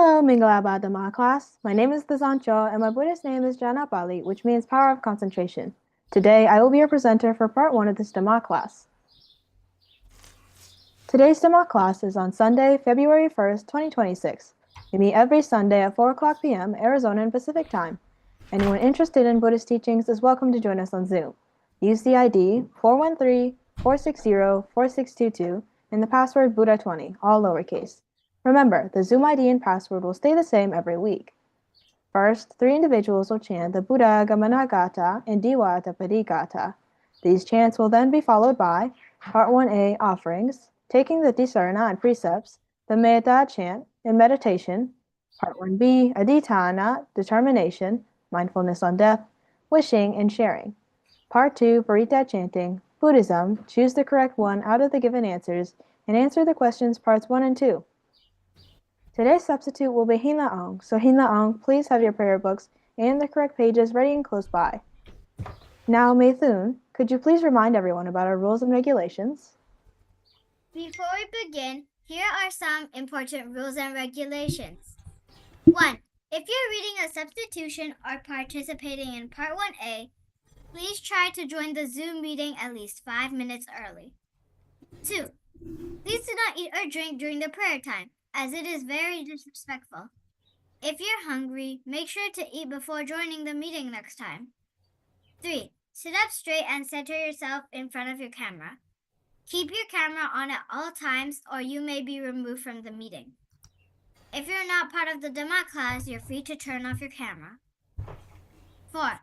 Hello, Mingalaba Dhamma class. My name is Thazancho and my Buddhist name is Janapali, which means power of concentration. Today, I will be your presenter for part 1 of this Dhamma class. Today's Dhamma class is on Sunday, February 1st, 2026. We meet every Sunday at 4 o'clock p.m. Arizona and Pacific Time. Anyone interested in Buddhist teachings is welcome to join us on Zoom. Use the ID 413-460-4622 and the password Buddha20, all lowercase. Remember, the Zoom ID and password will stay the same every week. First, 3 individuals will chant the Buddha Gamana Gata and Diwa Tapadi Gata. These chants will then be followed by Part 1A offerings, taking the Tisarana and precepts, the Metta chant and meditation, Part 1B Adhitthana, determination, mindfulness on death, wishing, and sharing. Part 2 Parita chanting, Buddhism, choose the correct one out of the given answers, and answer the questions parts 1 and 2. Today's substitute will be Hina Ong, so Hina Ong, please have your prayer books and the correct pages ready and close by. Now, Maythun, could you please remind everyone about our rules and regulations? Before we begin, here are some important rules and regulations. 1. If you're reading a substitution or participating in Part 1A, please try to join the Zoom meeting at least 5 minutes early. 2. Please do not eat or drink during the prayer time, as it is very disrespectful. If you're hungry, make sure to eat before joining the meeting next time. 3. Sit up straight and center yourself in front of your camera. Keep your camera on at all times or you may be removed from the meeting. If you're not part of the Dhamma class, you're free to turn off your camera. 4.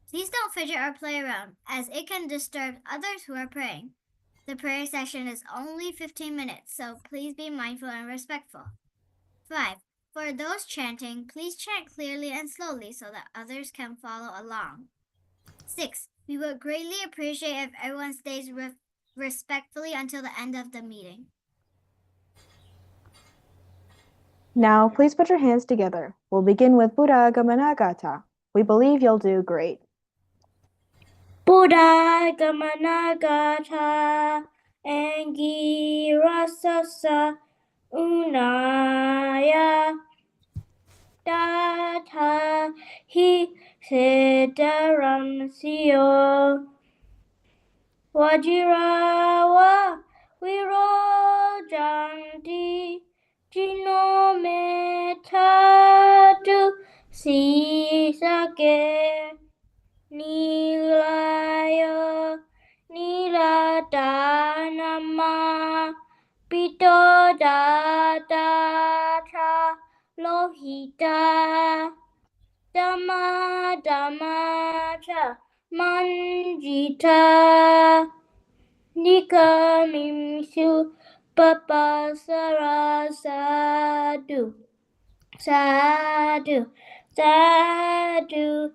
Please don't fidget or play around, as it can disturb others who are praying. The prayer session is only 15 minutes, so please be mindful and respectful. 5. For those chanting, please chant clearly and slowly so that others can follow along. 6. We would greatly appreciate if everyone stays respectfully until the end of the meeting. Now, please put your hands together. We'll begin with Buddha Gamana Gata. We believe you'll do great. Buddha Gamana Gata Angira Sasa Unaya Data Hi Siddharam Siyo Wajirawa Virojanti Jino Metadu Sisake Nilaya Niladanama Pito Data Lohita Dhamma Dhammacha Manjita Nikamimsu Papasara Sadhu Sadhu Sadhu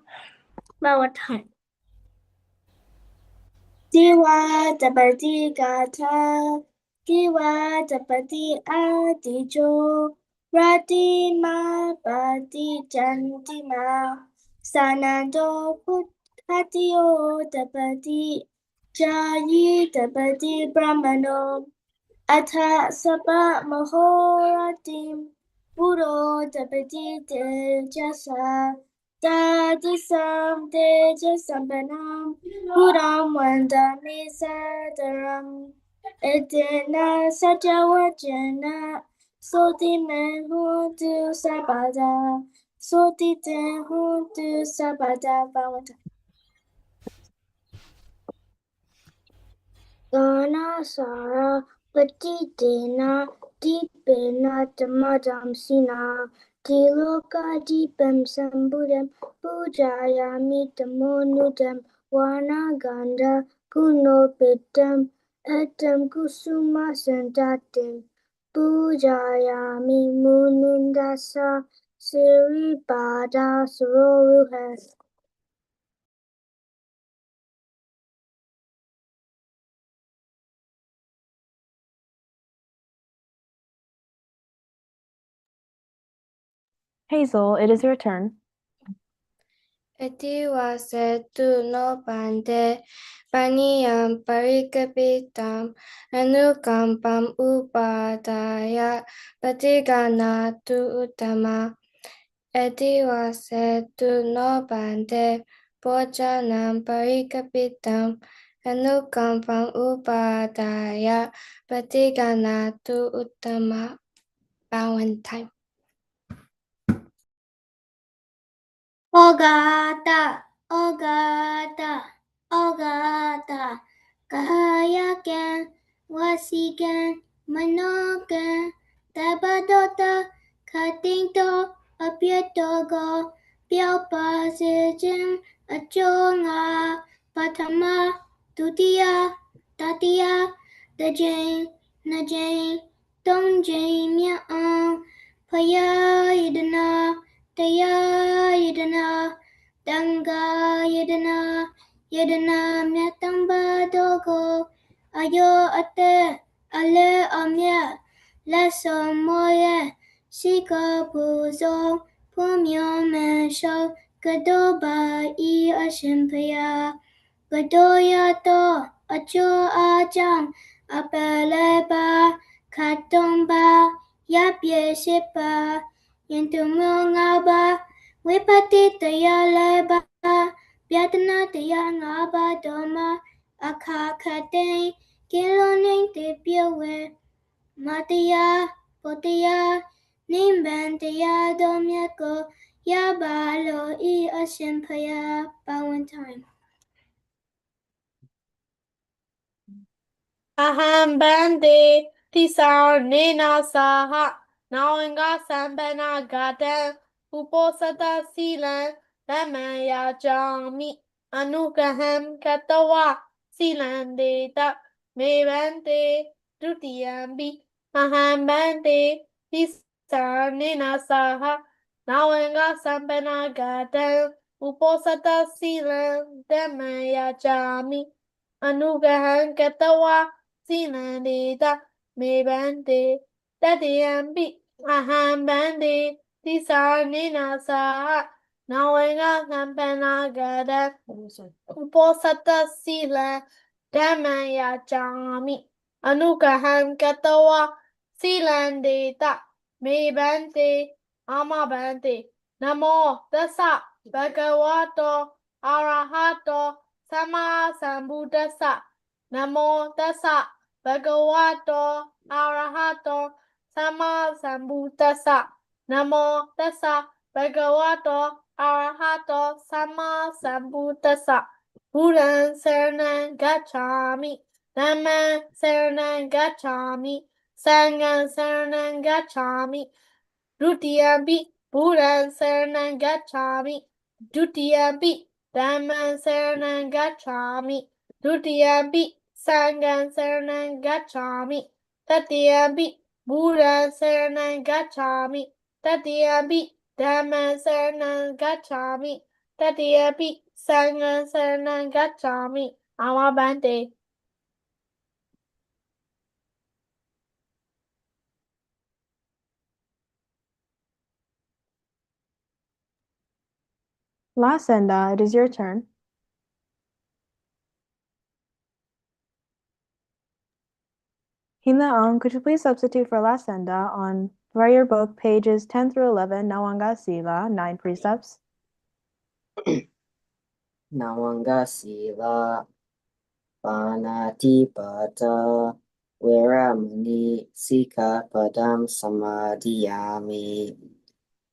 Bawat time. Diwa Dabadi Gata, Diwa Dabadi Adijo, Radima Badi Jantima, Sanando Puthatio Dabadi, Jayi Dabadi Brahmano, Ata Saba Mahoratim, Buddho Dabadi Jasa. Dadisam Dejasambanam Buddham Vandami Sadaram Edena Sajawajana Soti Menhuntu Sabada Soti Tenhuntu Sabada Bhavata Gana Sara Patitena Deepena Tamadam Sina Tiloka Deepam Sambudam Pujayami Tamonudam Wanaganda Kunopitam Etam Kusuma Santatim Pujayami Munindasa Siripada Saroruhas. Hazel, it is your turn. Etiwasetu no bande paniyam parikapitam anukampam upadaya patiganatu uttama. Etiwasetu no bande bojanam parikapitam anukampam upadaya patiganatu uttama. Bow one time. Ogata, Ogata, Ogata, Kahayakan, Wasikan, Manokan, Tabadota, Katinto, Apietogo, Piaupa Sejim, Achonga, Patama, Tutia, Tatia, Dajane, Najane, Dongjane, Mia'ang, Paya Idana, Daya Yadana, Danga Yadana, Yadana Myatamba Dogo, Ayo Ate, Ale Amya, Lasso Moye, Sika Puzo, Pumyo Mesho, Gadoba I Ashimpaya, Gadoya To, Acho Ajang, Apeleba, Katomba, Yapye Shipa, Yentumungaba, Wipati Taya Leba, Biatana Taya Ngaba Doma, Akakate, Kiloning Tipiawe, Mataya, Potaya, Nimban Taya Domyako, Yabalo I Ashimpaya, bow one time. Aham bande tisar nena saha nawenga sambana gatan uposata silan ramaya jami anugaham katawa silan deta me bande dutiyambi aham bande tisar nena saha nawenga sambana gatan uposata silan ramaya jami anugaham katawa Sinandita me bande Tatiambi aham bande Tisarnina sa Nawenga kampana gada Uposata sila Dhamaya jami Anugaham katawa Silandita me bande Ama bande Namo tassa Bhagavato Arahato Sama Sambuddhassa Namo tassa Bhagavato Arahato Sama Sambuddhassa Namo tassa Bhagavato Arahato Sama Sambuddhassa Buddhaṃ Saranam Gacchami Dhammaṃ Saranam Gacchami Sanghaṃ Saranam Gacchami Dutiyampi Buddhaṃ Saranam Gacchami Dutiyampi Dhammaṃ Saranam Gacchami Dutiyampi Sanghaṃ Saranam Gacchami Tatiyampi Buddhaṃ Saranam Gacchami Tatiyampi Dhammaṃ Saranam Gacchami Tatiyampi Sanghaṃ Saranam Gacchami Amabante. Last Senda, it is your turn. Hina could you please substitute for last Senda on Warrior Book pages 10 through 11, Nawanga Sila, 9 precepts? Nawanga Sila Panatipata Veramani Sikapadam Samadhiyami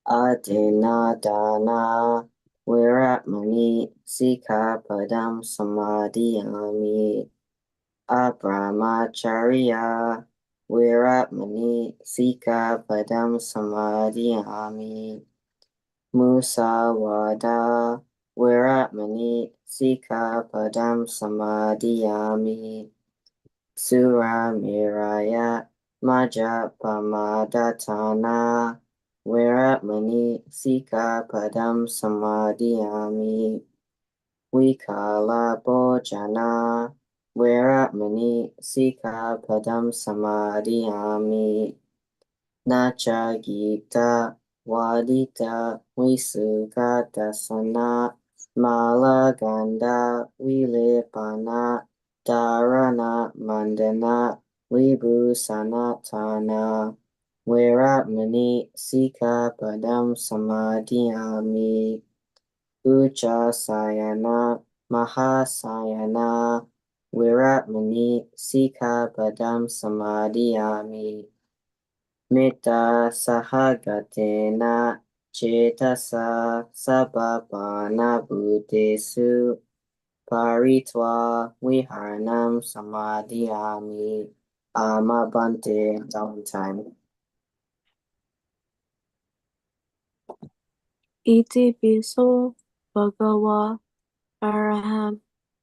Adinadana Veramani Sikapadam Samadhiyami Abramacharya Veramani Sikapadam Samadhiyami Musawada Veramani Sikapadam Samadhiyami Suramiraya Majapamadatana Veramani Sikapadam Samadhiyami Vikala Bhojana Veramani Sikapadam Samadhiyami Nacha Gita Wadita Visugadasana Malaganda Vilepana Dharana Mandana Vibhusanatana Veramani Sikapadam Samadhiyami Ujjasayana Mahasayana Viramani Sikapadam Samadhiyami Metta Sahagatena Cetasa Sabapana Bhutesu Paritva Viharanam Samadhiyami Amabante downtime. Iti piso bhagava araham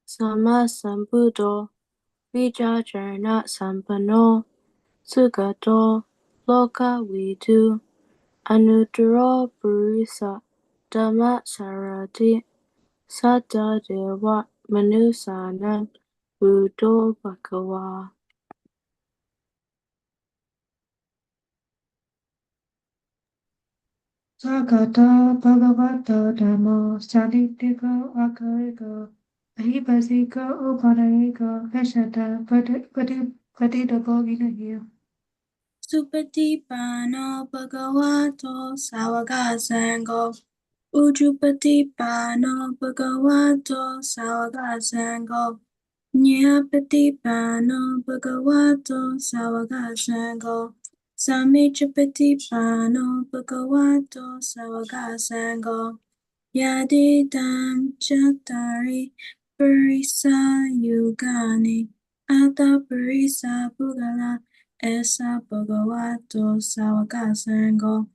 sammasambuddho vijajarna sampanno sugato lokavidu anuttaro purisa dhamma sarati satta deva manusanam buddho bhagava. Sagata Bhagavata Dhamma Sanitika Akarika Ahipasika Upanayika Veshata Patidako Vinaya Supatipano bhagavato sawaka sango Ujupatipano bhagavato sawaka sango Nyapatipano bhagavato sawaka sango Samichapatipano bhagavato sawaka sango Yadidam Chattari Purisa Yugani Ata Purisa Pugala Esa Bhagavato Sawaka Sango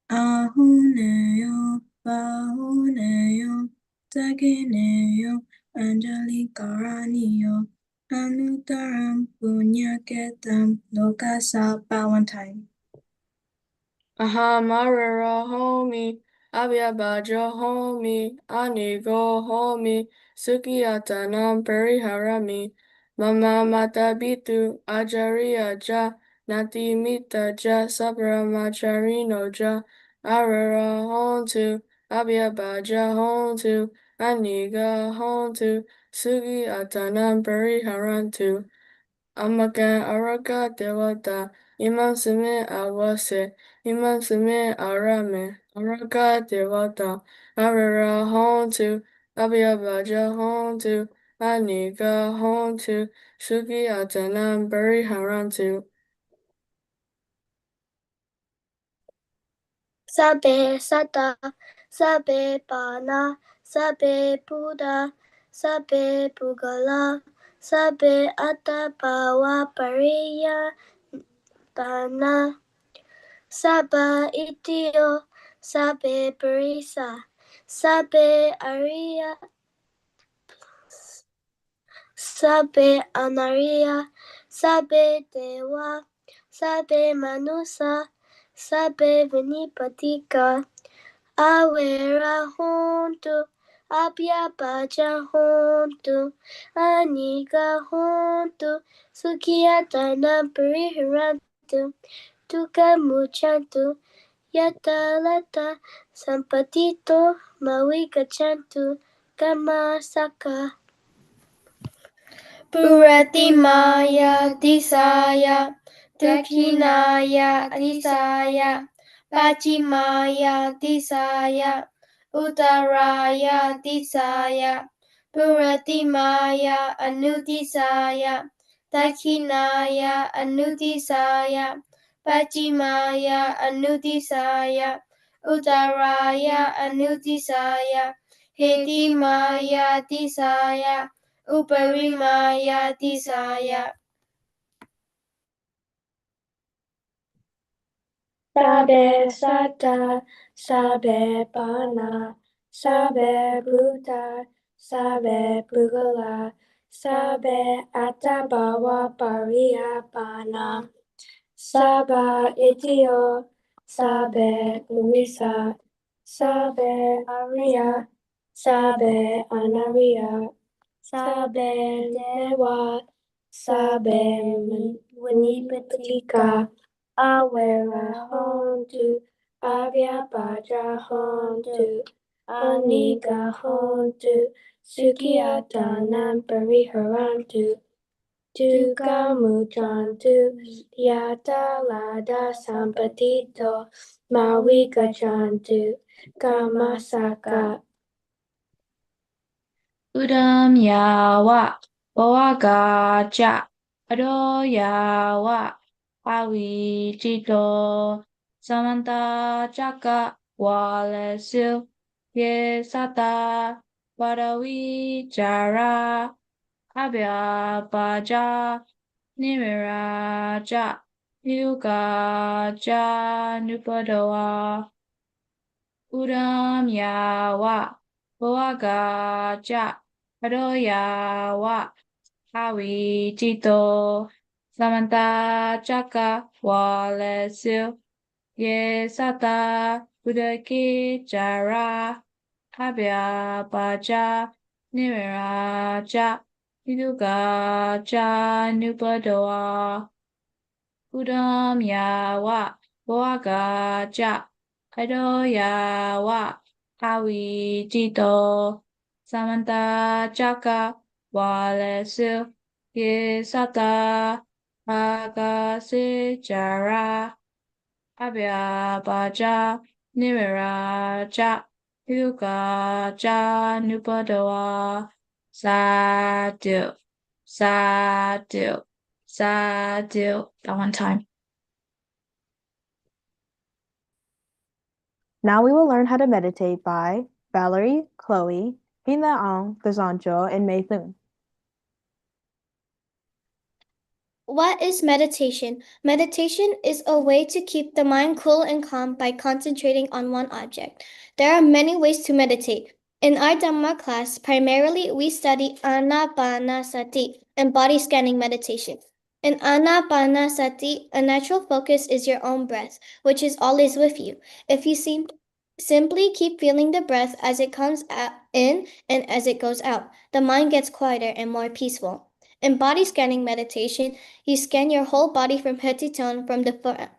Ahuneyo Bahuneyo Tagineyo Anjali Karaniyo Anuttaram Punyaketam Lokasa one time. Ahamarara homi, Abhyabhaja homi, Anigo homi, Sukhiyatanam pariharami, Mama mata bitu, Ajariya ja, Nati mita ja, Sabramacharino ja, Arara hontu, Abhyabhaja hontu, Aniga hontu, Sukhiyatanam pariharantu, Amakan araka devata, Imam sime awase, Imam sime arame, araka devata, Arara hontu, Abhyabhaja hontu, Anika hontu, Suki atanam bariharantu. Sabe Sata, Sabe Bana, Sabe Buddha, Sabe Bugala, Sabe Atapawa Pariya Dana, Saba Itio, Sabe Parisa, Sabe Arya, Sabe Anariya, Sabe Dewa, Sabe Manusa, Sabe Vinipatika, Awera hontu, Abhyabhaja hontu, Anika hontu, Sukiyatana pariharantu, Tuka muchantu, Yatalata sampatito, Mawikachantu, Kama saka. Puratimaya Disaya, Dakshinaya Disaya, Pachimaya Disaya, Uttaraya Disaya, Puratimaya Anudisaya, Dakshinaya Anudisaya, Pachimaya Anudisaya, Uttaraya Anudisaya, Hedimaya Disaya, Uparimaya Disaya. Sabe Sata, Sabe Bana, Sabe Buddha, Sabe Bugala, Sabe Atabawa Pariyapana, Saba Itio, Sabe Urisa, Sabe Arya, Sabe Anariya, Sabe Dewa, Sabe Winipatika, Awera hontu, Abhyabhaja hontu, Aniga hontu, sukiata nam pariharantu. Duka mutantu, yata lada sampatito, mawika chantu, kamasaka. Udam yawa, boagaja, ado yawa, awi jito, samanta jaka, walesu, ye sata, wadawi jara, abya baja, nimiraja, yugaja, nupadawa. Udam yawa, boagaja, ado yawa, awi jito, samanta jaka, walesu, ye sata, budaki jara, abya baja, nimiraja, idugaja, nupadawa. Udam yawa, boagaja, ado yawa, awi jito, samanta jaka, walesu, ye sata, agase jara, abya baja, nimiraja, yugaja, nupadawa, sadu, sadu. Sadu. That one time. Now we will learn how to meditate by Valerie, Chloe, Hina Ang, Gazanjo, and Mei Thun. What is meditation? Meditation is a way to keep the mind cool and calm by concentrating on one object. There are many ways to meditate. In our Dhamma class, primarily we study Anapanasati and body scanning meditation. In Anapanasati, a natural focus is your own breath, which is always with you. If you simply keep feeling the breath as it comes in and as it goes out, the mind gets quieter and more peaceful. In body scanning meditation, you scan your whole body from head to toe, from the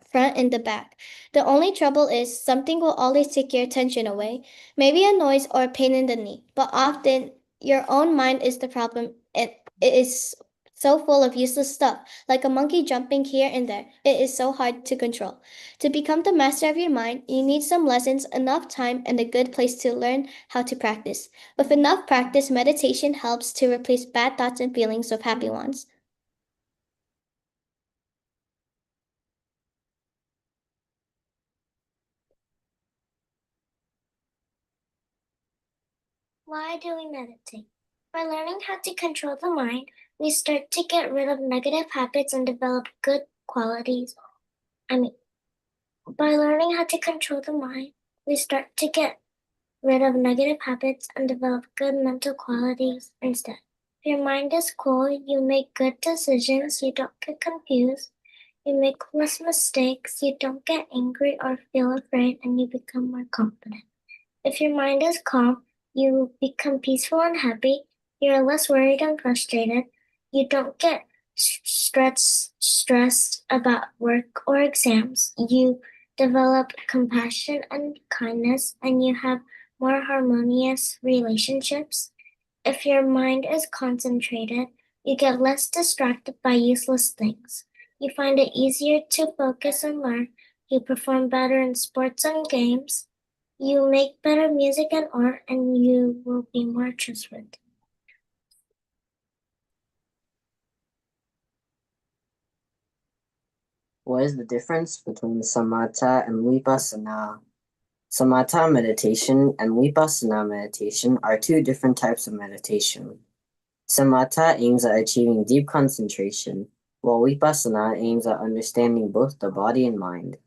front and the back. The only trouble is something will always take your attention away, maybe a noise or a pain in the knee, but often your own mind is the problem. It is so full of useless stuff, like a monkey jumping here and there. It is so hard to control. To become the master of your mind, you need some lessons, enough time, and a good place to learn how to practice. With enough practice, meditation helps to replace bad thoughts and feelings with happy ones. Why do we meditate? By learning how to control the mind, we start to get rid of negative habits and develop good qualities. By learning how to control the mind, we start to get rid of negative habits and develop good mental qualities instead. If your mind is cool, you make good decisions, you don't get confused, you make less mistakes, you don't get angry or feel afraid, and you become more confident. If your mind is calm, you become peaceful and happy, you're less worried and frustrated, you don't get stressed about work or exams, you develop compassion and kindness, and you have more harmonious relationships. If your mind is concentrated, you get less distracted by useless things. You find it easier to focus and learn. You perform better in sports and games. You make better music and art, and you will be more trustworthy. What is the difference between samatha and vipassana? Samatha meditation and vipassana meditation are two different types of meditation. Samatha aims at achieving deep concentration, while vipassana aims at understanding both the body and mind.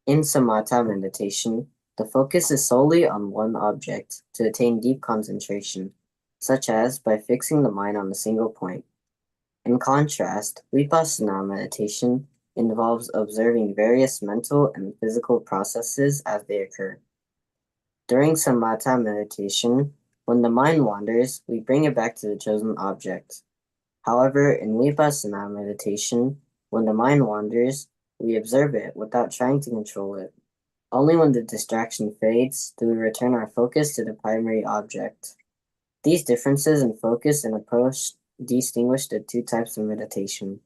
In samatha meditation, the focus is solely on one object to attain deep concentration, such as by fixing the mind on a single point. In contrast, vipassana meditation involves observing various mental and physical processes as they occur. During samatha meditation, when the mind wanders, we bring it back to the chosen object. However, in vipassana meditation, when the mind wanders, we observe it without trying to control it. Only when the distraction fades do we return our focus to the primary object. These differences in focus and approach distinguish the two types of meditation.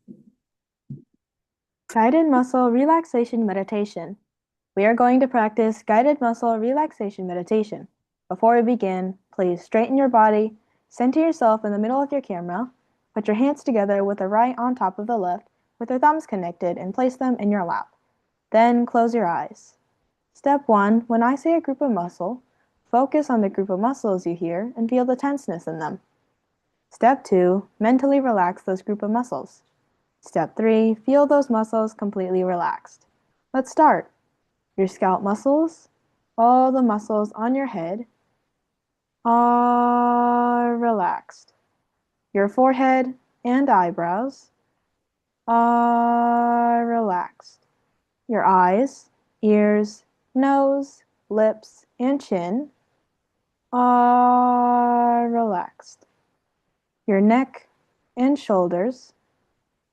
Guided muscle relaxation meditation. We are going to practice guided muscle relaxation meditation. Before we begin, please straighten your body, center yourself in the middle of your camera, put your hands together with the right on top of the left with your thumbs connected and place them in your lap. Then close your eyes. Step 1. When I say a group of muscle, focus on the group of muscles you hear and feel the tenseness in them. Step 2. Mentally relax those group of muscles. Step 3. Feel those muscles completely relaxed. Let's start. Your scalp muscles, all the muscles on your head are relaxed. Your forehead and eyebrows are relaxed. Your eyes, ears, nose, lips, and chin are relaxed. Your neck and shoulders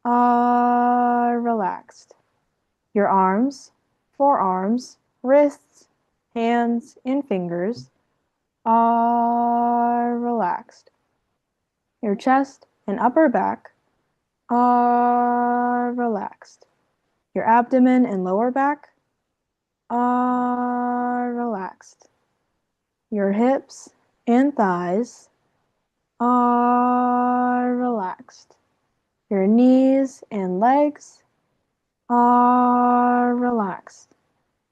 are relaxed. Your arms, forearms, wrists, hands, and fingers are relaxed. Your chest and upper back are relaxed. Your abdomen and lower back are relaxed. Your hips and thighs are relaxed. Your knees and legs are relaxed.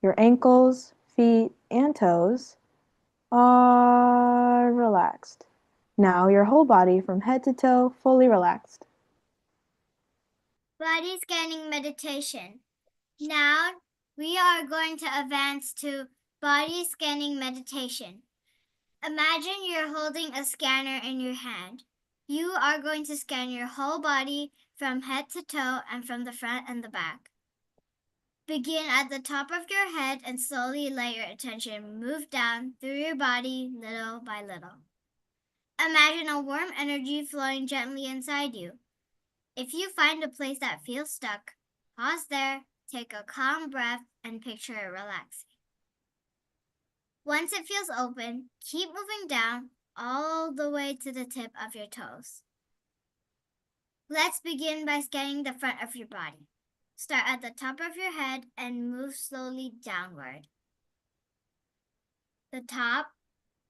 Your ankles, feet, and toes are relaxed. Now your whole body from head to toe fully relaxed. Body scanning meditation. Now we are going to advance to body scanning meditation. Imagine you're holding a scanner in your hand. You are going to scan your whole body from head to toe and from the front and the back. Begin at the top of your head and slowly let your attention move down through your body little by little. Imagine a warm energy flowing gently inside you. If you find a place that feels stuck, pause there, take a calm breath, and picture it relaxing. Once it feels open, keep moving down all the way to the tip of your toes. Let's begin by scanning the front of your body. Start at the top of your head and move slowly downward. The top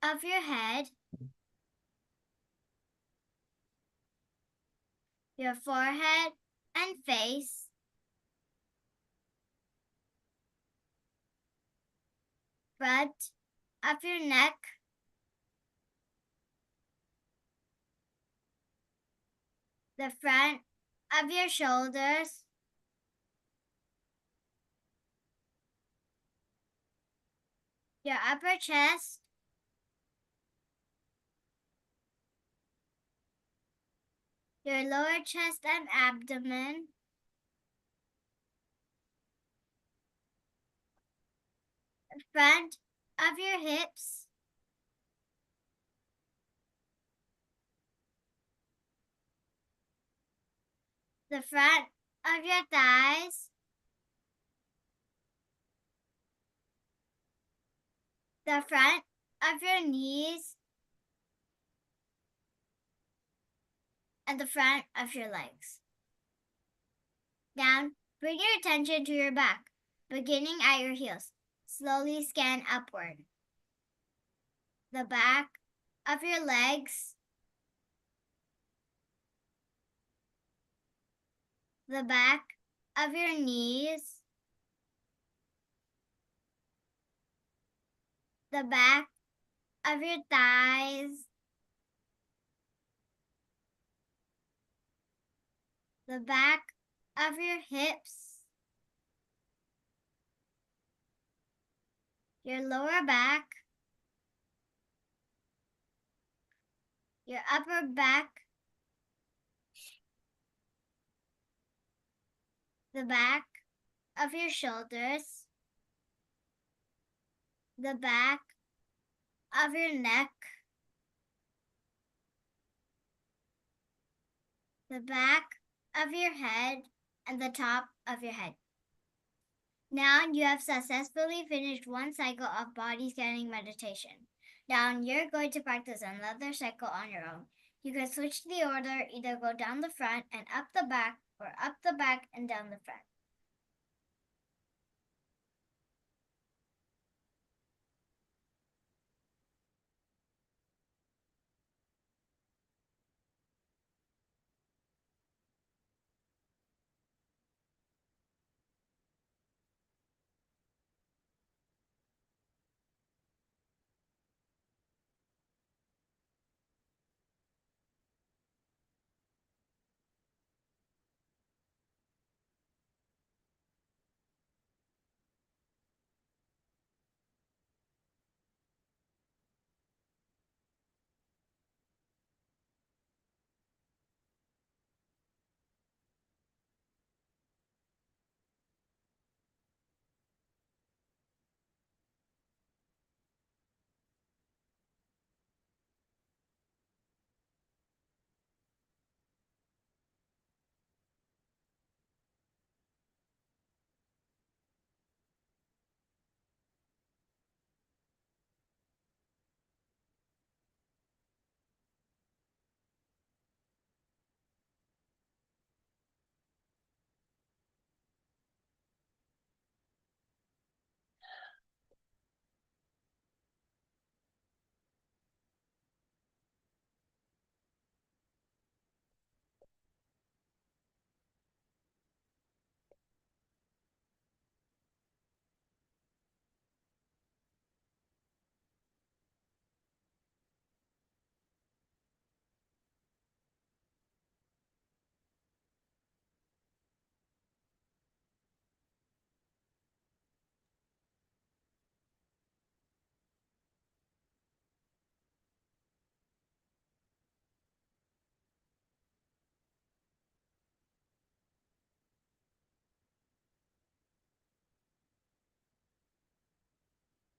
of your head, your forehead and face, front of your neck, the front of your shoulders, your upper chest, your lower chest and abdomen, the front of your hips, the front of your thighs, the front of your knees, and the front of your legs. Now, bring your attention to your back, beginning at your heels. Slowly scan upward. The back of your legs, the back of your knees, the back of your thighs, the back of your hips, your lower back, your upper back, the back of your shoulders, the back of your neck, the back of your head, and the top of your head. Now you have successfully finished one cycle of body scanning meditation. Now you're going to practice another cycle on your own. You can switch the order, either go down the front and up the back, or up the back and down the front.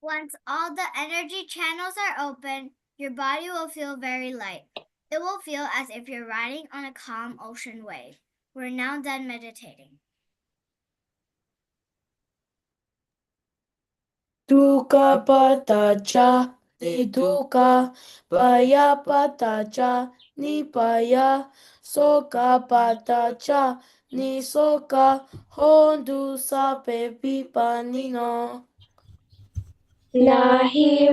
Once all the energy channels are open, your body will feel very light. It will feel as if you're riding on a calm ocean wave. We're now done meditating. Dukkha patacha dukkha paya patacha nipaya soka patacha nisoka hondu sape pipanino. Nahi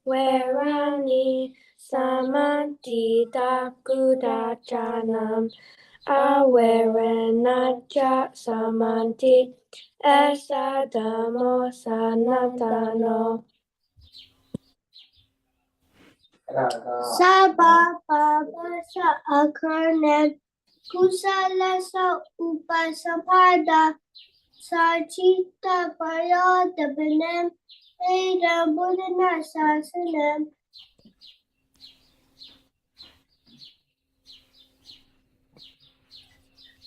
werani samanti takudachanam awerenacha samanti esadamo sanatano. Sabha pavasa akarne kusalasa upasapada Sarchita Paradabanem Eda Buddhana Sasanam.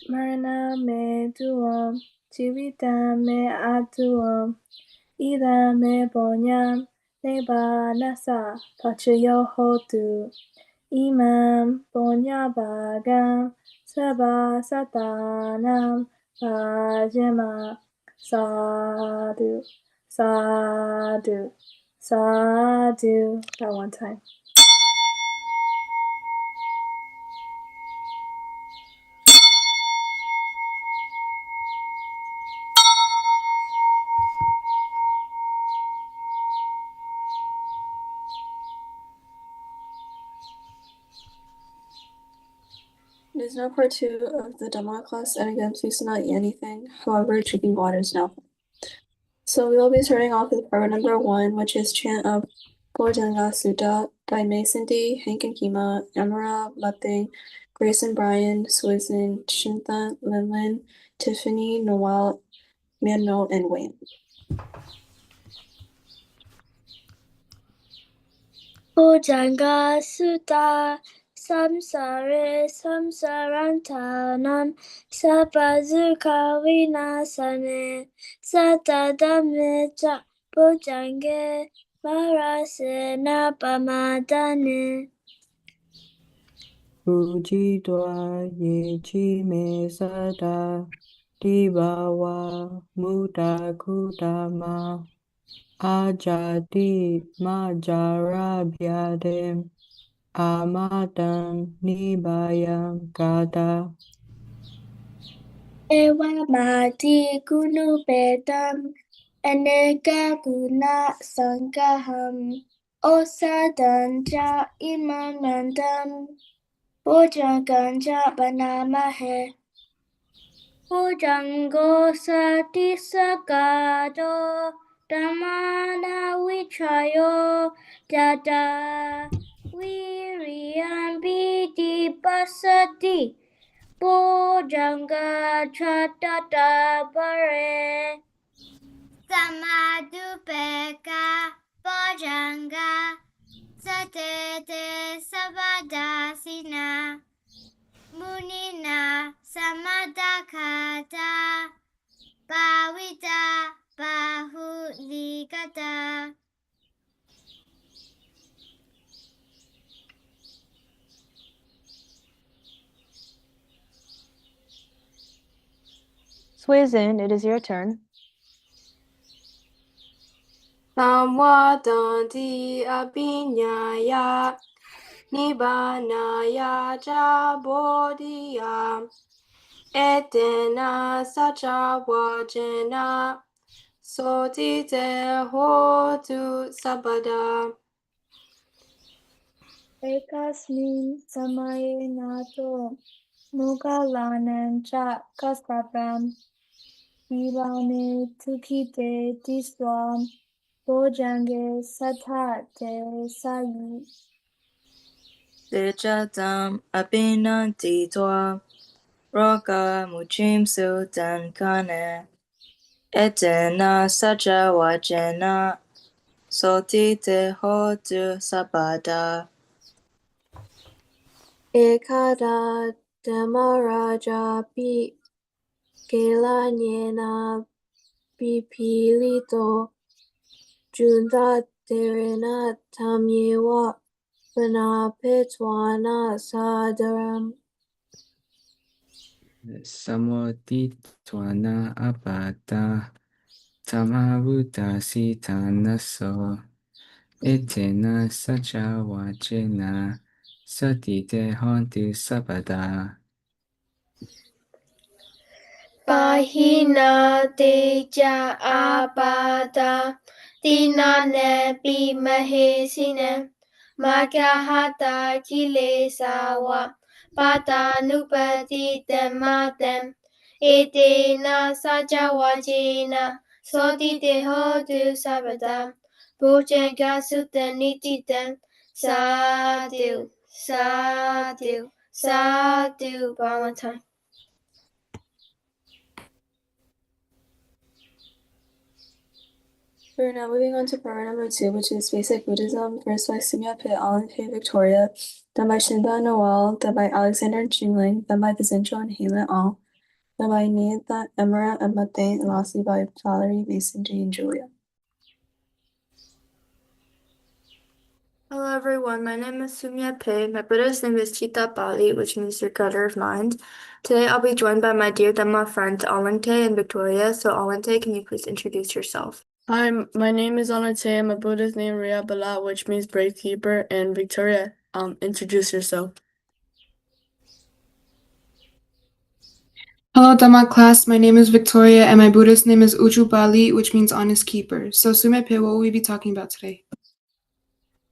Marana me duam, Chivita me atuam, Ida me bonyam, Neba nasa, Pachayo hotu, Imam bonyabagam, Saba satanam, Pajama. Sadhu, sadhu, sadhu. That one time. It is now part 2 of the Dhamma class, and again, please do not eat anything. However, drinking water is now. So we will be starting off with part number 1, which is chant of Bojanga Sutta by Mason D, Hank and Kima, Amara, Latte, Grace and Brian, Swizzen, Shintha, Linlin, Tiffany, Noel, Mano, and Wayne. Bojanga Sutta Samsare Samsarantanam Sapazuka Vinasane Satadame Cha Bojange Marase Napamadane. Uji dwa ye chi me sada Dibawa muda kudama ajadi majarabiadem amadan nibayam gada. Ewa mati gunu bedam, aneka guna sangaham, osadanja imamandam, bojaganja banamahe. Bojango sati sagado, damana wichayo, dada, wiriam bidi basati. Bojanga chatata bare. Samadupeka Bojanga Satete Sabadasina Munina Samadakata Bawita Bahulikata. Suizin, it is your turn. Samwadanti abinyaya Nibanaya jabodhya etena sachawajena sotite hotu sabada. Ekasmin samaye nato mugalanam cha kastabam Vivane tukite tiswam bojange satate sayi. Sejatam abhinanti twa roga muchim sudan kane etena saja wajena sotite hotu sabada. Ekada damaraja pi kelanyena pipilito junta terena tamyewa Vanapetwana sadaram. Samotitwana apata tamavuta sitanaso etena sajawachena satite honti sabada. Pahina teja abada dinane bimahesine makahata kilesawa patanupati tematem etena sajawajena sotite hotu sabada bujanga sutanititem sadhu sadhu sadhu Valentine. We're now moving on to program number 2, which is Basic Buddhism, first by Sumya Pit, Alan K. Victoria, then by Shinda Noel, then by Alexander Jingling, then by Vizincho and Helen All, then by Nita Emira and Mate, and lastly by Valerie, Mason, G, and Julia. Hello everyone, my name is Sumya Pei. My Buddhist name is Chita Bali, which means your gutter of mind. Today I'll be joined by my dear Dhamma friends Alante and Victoria. So Alante, can you please introduce yourself? Hi, my name is Alante. My Buddhist name Ria Bala, which means brave keeper. And Victoria, introduce yourself. Hello, Dhamma class. My name is Victoria, and my Buddhist name is Uju Bali, which means honest keeper. So, Sumepe, what will we be talking about today?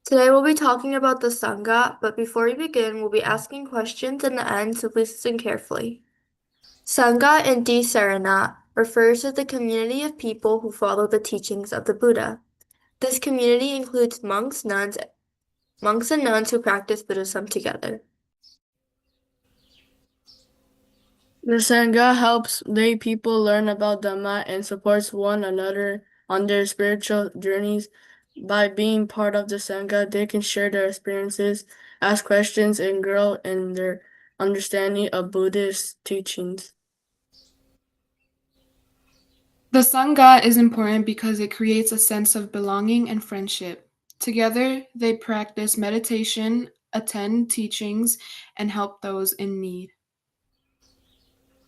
Today we'll be talking about the Sangha, but before we begin, we'll be asking questions in the end, so please listen carefully. Sangha in Sarana refers to the community of people who follow the teachings of the Buddha. This community includes monks and nuns who practice Buddhism together. The Sangha helps lay people learn about Dhamma and supports one another on their spiritual journeys. By being part of the Sangha, they can share their experiences, ask questions, and grow in their understanding of Buddhist teachings. The Sangha is important because it creates a sense of belonging and friendship. Together, they practice meditation, attend teachings, and help those in need.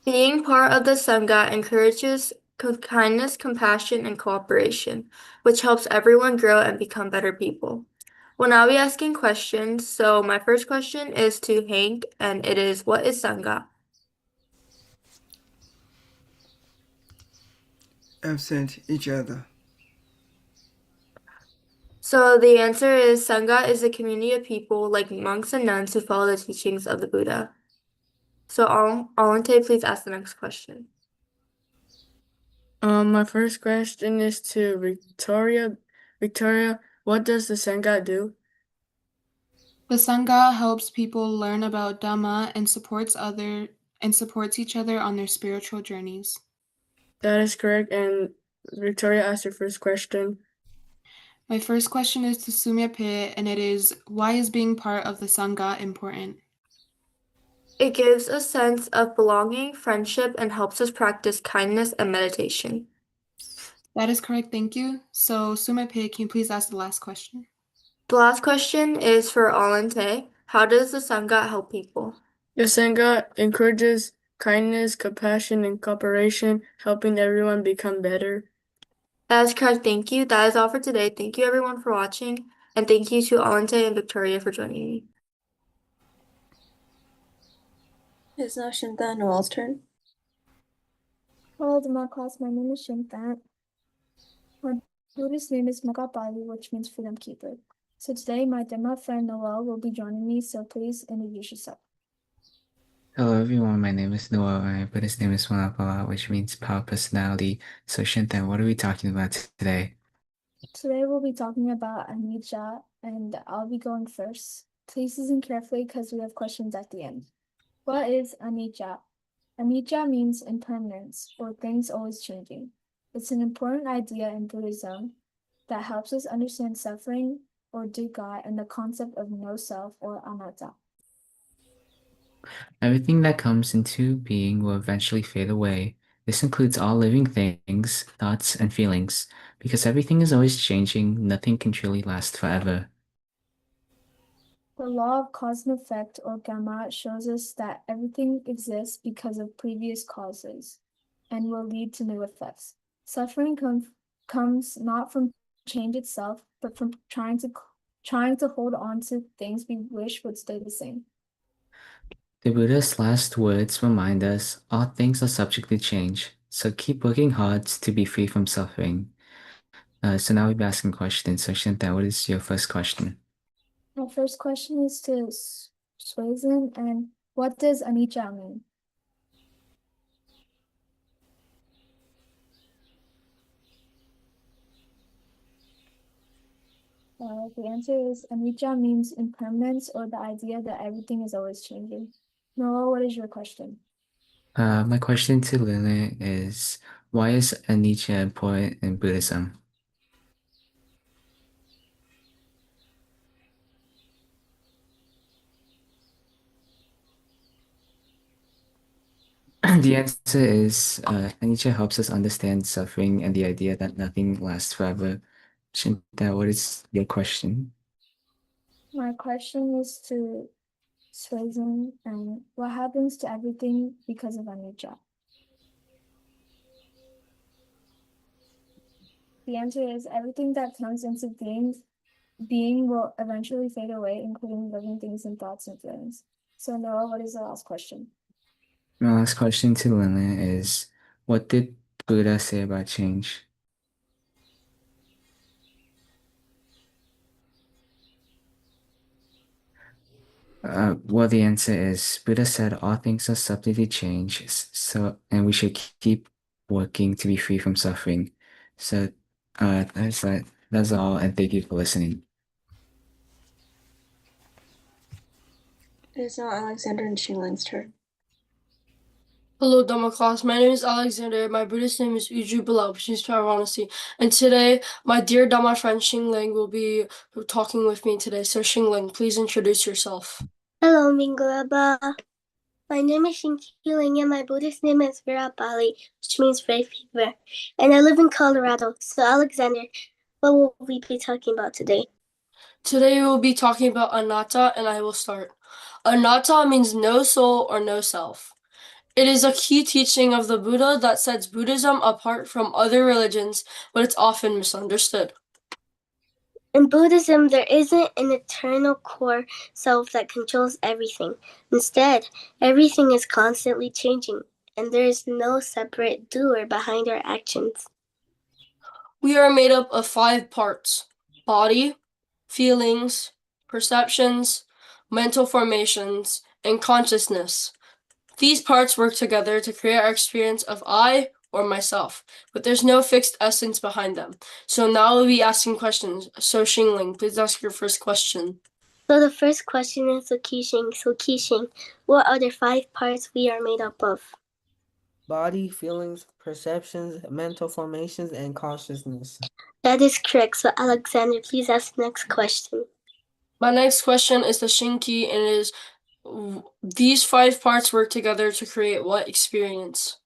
Being part of the Sangha encourages kindness, compassion, and cooperation, which helps everyone grow and become better people. We'll now be asking questions. So my first question is to Hank, and it is, what is Sangha? Absent each other. So the answer is Sangha is a community of people like monks and nuns who follow the teachings of the Buddha. So Alante, please ask the next question. My first question is to Victoria. Victoria, what does the Sangha do? The Sangha helps people learn about Dhamma and supports each other on their spiritual journeys. That is correct. And Victoria asked your first question. My first question is to Sumyape, and it is, why is being part of the Sangha important? It gives a sense of belonging, friendship, and helps us practice kindness and meditation. That is correct, thank you. So Sumyape, can you please ask the last question? The last question is for Alante. How does the Sangha help people? The Sangha encourages kindness, compassion, and cooperation, helping everyone become better. That is correct, thank you. That is all for today. Thank you everyone for watching, and thank you to Alante and Victoria for joining me. It's now Shinta and Noel's turn. Hello, Dhamma class. My name is Shinta. My Buddhist name is Magapali, which means freedom keeper. So today, my Dhamma friend Noel will be joining me. So please introduce yourself. Hello everyone, my name is Noah, and but his name is Manapala, which means power personality. So Shintan, what are we talking about today? Today, we'll be talking about anicca, and I'll be going first. Please listen carefully because we have questions at the end. What is anicca? Anicca means impermanence, or things always changing. It's an important idea in Buddhism that helps us understand suffering, or dukkha, and the concept of no self, or anatta. Everything that comes into being will eventually fade away. This includes all living things, thoughts, and feelings. Because everything is always changing, nothing can truly last forever. The law of cause and effect, or Dhamma, shows us that everything exists because of previous causes and will lead to new effects. Suffering comes not from change itself, but from trying to hold on to things we wish would stay the same. The Buddha's last words remind us all things are subject to change, so keep working hard to be free from suffering. So now we'll be asking questions. So Shintan, what is your first question? My first question is to Swayzen, and what does anicca mean? The answer is anicca means impermanence, or the idea that everything is always changing. Noah, what is your question? My question to Lily is, why is anicca important in Buddhism? The answer is anicca helps us understand suffering and the idea that nothing lasts forever. Shinta, what is your question? My question is to Swayzen, and what happens to everything because of anicca? The answer is everything that comes into being will eventually fade away, including living things and thoughts and feelings. So Noah, what is the last question? My last question to Lily is, what did Buddha say about change? Well, the answer is Buddha said all things are subject to change, and we should keep working to be free from suffering. So, that's all, and thank you for listening. It is now Alexander and Xingling's turn. Hello, Dhamma class. My name is Alexander. My Buddhist name is Uju Bilal, which means power honesty. And today, my dear Dhamma friend Xingling will be talking with me today. So, Xingling, please introduce yourself. Hello, Mingalaba. My name is Shinkiling and my Buddhist name is Virabali, which means brave fever. And I live in Colorado. So, Alexander, what will we be talking about today? Today, we will be talking about anatta, and I will start. Anatta means no soul or no self. It is a key teaching of the Buddha that sets Buddhism apart from other religions, but it's often misunderstood. In Buddhism, there isn't an eternal core self that controls everything. Instead, everything is constantly changing, and there is no separate doer behind our actions. We are made up of 5 parts: body, feelings, perceptions, mental formations, and consciousness. These parts work together to create our experience of I or myself, but there's no fixed essence behind them. So now we'll be asking questions. So Xingling, please ask your first question. So the first question is Qixing. So Qixing, what are the 5 parts we are made up of? Body, feelings, perceptions, mental formations, and consciousness. That is correct. So Alexander, please ask the next question. My next question is the Shinki, and it is these 5 parts work together to create what experience?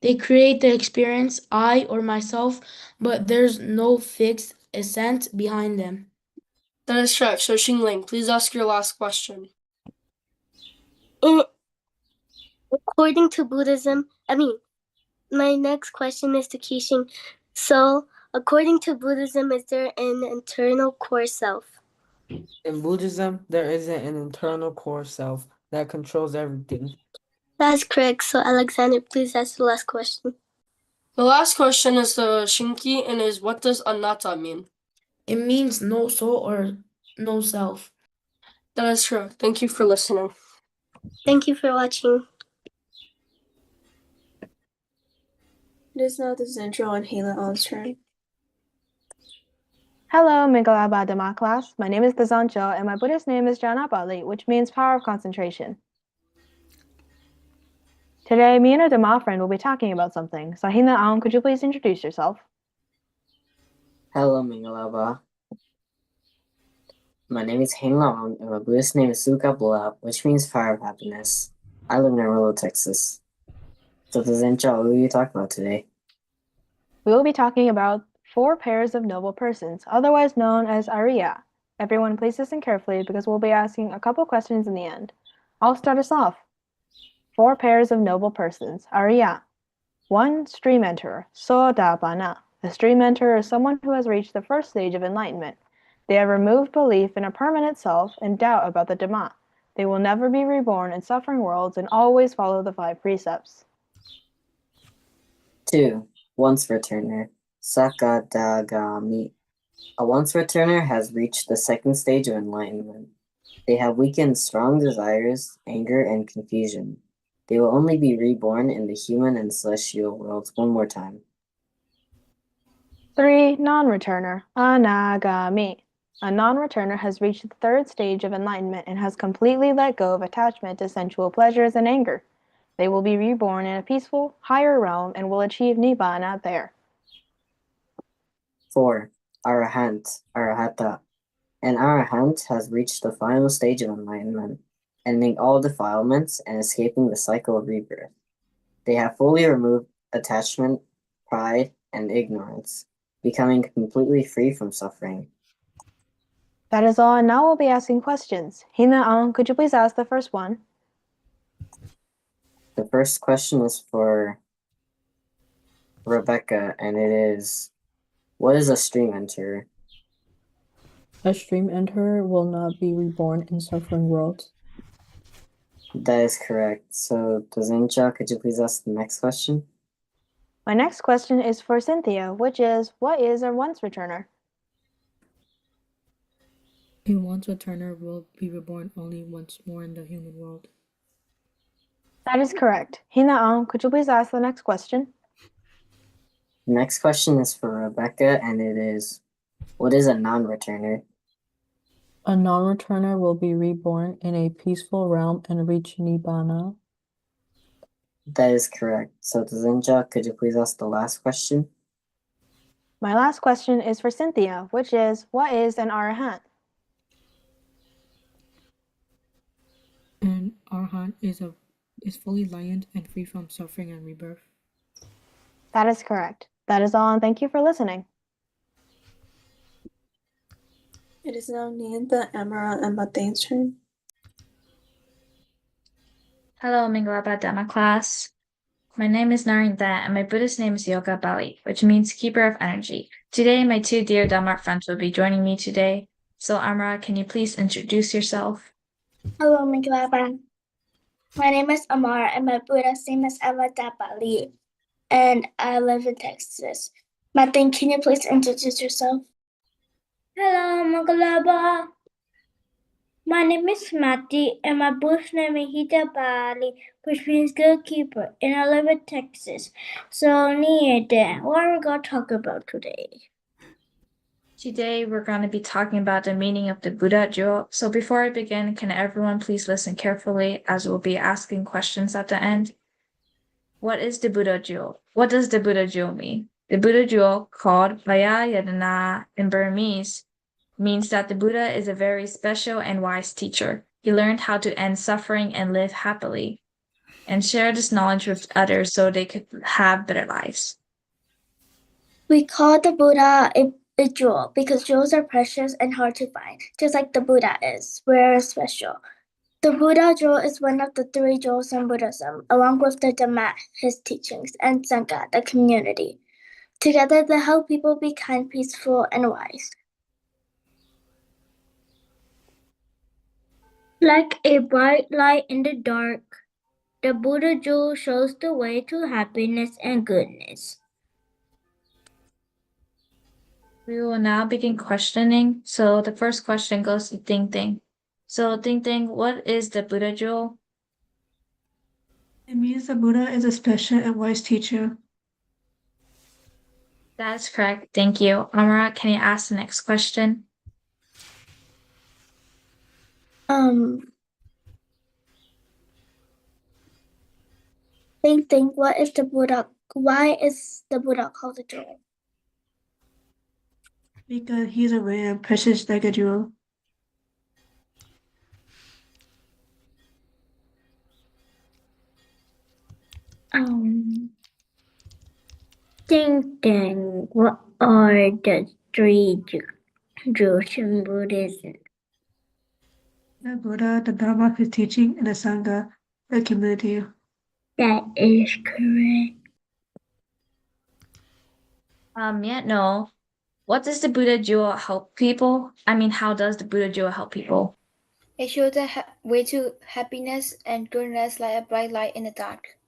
They create the experience I or myself, but there's no fixed essence behind them. That is correct. So Xingling, please ask your last question. According to Buddhism, my next question is to Qixing. So, according to Buddhism, is there an internal core self? In Buddhism, there isn't an internal core self that controls everything. That's correct. So, Alexander, please ask the last question. The last question is the Shinki, and is what does anatta mean? It means no soul or no self. That is correct. Thank you for listening. Thank you for watching. It is now the Zendro and Hela On's turn. Hello, Mingalaba Dhamma class. My name is Dazancho, and my Buddhist name is Janapali, which means power of concentration. Today, me and a Dhamma friend will be talking about something. Sahina Aum, could you please introduce yourself? Hello, Mingalaba. My name is Heng Long, and my Buddhist name is Sukapula, which means fire of happiness. I live in Amarillo, Texas. So, Zencha, what will you talk about today? We will be talking about 4 pairs of noble persons, otherwise known as Arya. Everyone please listen carefully because we'll be asking a couple questions in the end. I'll start us off. 4 pairs of noble persons, Arya. 1. Stream enterer, Sodapana. A stream enterer is someone who has reached the first stage of enlightenment. They have removed belief in a permanent self and doubt about the Dhamma. They will never be reborn in suffering worlds and always follow the 5 precepts. 2. Once returner, Sakadagami. A once returner has reached the 2nd stage of enlightenment. They have weakened strong desires, anger, and confusion. They will only be reborn in the human and celestial worlds one more time. 3. Non-returner, Anagami. A non-returner has reached the 3rd stage of enlightenment and has completely let go of attachment to sensual pleasures and anger. They will be reborn in a peaceful, higher realm and will achieve Nibbana there. 4. Arahant, Arahata. An Arahant has reached the final stage of enlightenment, ending all defilements and escaping the cycle of rebirth. They have fully removed attachment, pride, and ignorance, becoming completely free from suffering. That is all, and now we'll be asking questions. Hina, could you please ask the first one? The first question is for Rebecca, and it is, what is a stream enterer? A stream enterer will not be reborn in suffering worlds. That is correct. So, Dozincha, could you please ask the next question? My next question is for Cynthia, which is, what is a once returner? A once returner will be reborn only once more in the human world. That is correct. Hina, could you please ask the next question? The next question is for Rebecca, and it is, what is a non-returner? A non-returner will be reborn in a peaceful realm and reach Nibbana. That is correct. So, Dozincha, could you please ask the last question? My last question is for Cynthia, which is, what is an arahant? An arahant is fully enlightened and free from suffering and rebirth. That is correct. That is all, and thank you for listening. It is now Niyantha, Amara, and Mathane's turn. Hello, Mingalaba Dhamma class. My name is Narinda, and my Buddhist name is Yoga Bali, which means keeper of energy. Today, my two dear Dhamma friends will be joining me today. So, Amra, can you please introduce yourself? Hello, Miglaba. My name is Amar, and my Buddha's name is Bali, and I live in Texas. Martin, can you please introduce yourself? Hello, Miglaba. My name is Mati, and my Buddhist name is Hita Bali, which means good keeper, and I live in Texas. So, Niede, what are we going to talk about today? Today, we're going to be talking about the meaning of the Buddha jewel. So, before I begin, can everyone please listen carefully as we'll be asking questions at the end? What is the Buddha jewel? What does the Buddha jewel mean? The Buddha jewel, called Vaya Yadana in Burmese, means that the Buddha is a very special and wise teacher. He learned how to end suffering and live happily, and share this knowledge with others so they could have better lives. We call the Buddha a jewel because jewels are precious and hard to find, just like the Buddha is. We're special. The Buddha jewel is one of the three jewels in Buddhism, along with the Dhamma, his teachings, and Sangha, the community. Together, they help people be kind, peaceful, and wise. Like a bright light in the dark, the Buddha jewel shows the way to happiness and goodness. We will now begin questioning. So the first question goes to Ting Ting. So Ting Ting, what is the Buddha jewel? It means the Buddha is a special and wise teacher. That's correct. Thank you. Amara, can you ask the next question? Ting, why is the Buddha called a jewel? Because he's a rare and precious like a jewel. Ting, what are the three jewels in Buddhism? The Buddha, the Dhamma, his teaching, and the Sangha, the community. That is correct. No. What does the Buddha jewel help people? How does the Buddha jewel help people? It shows the way to happiness and goodness like a bright light in the dark.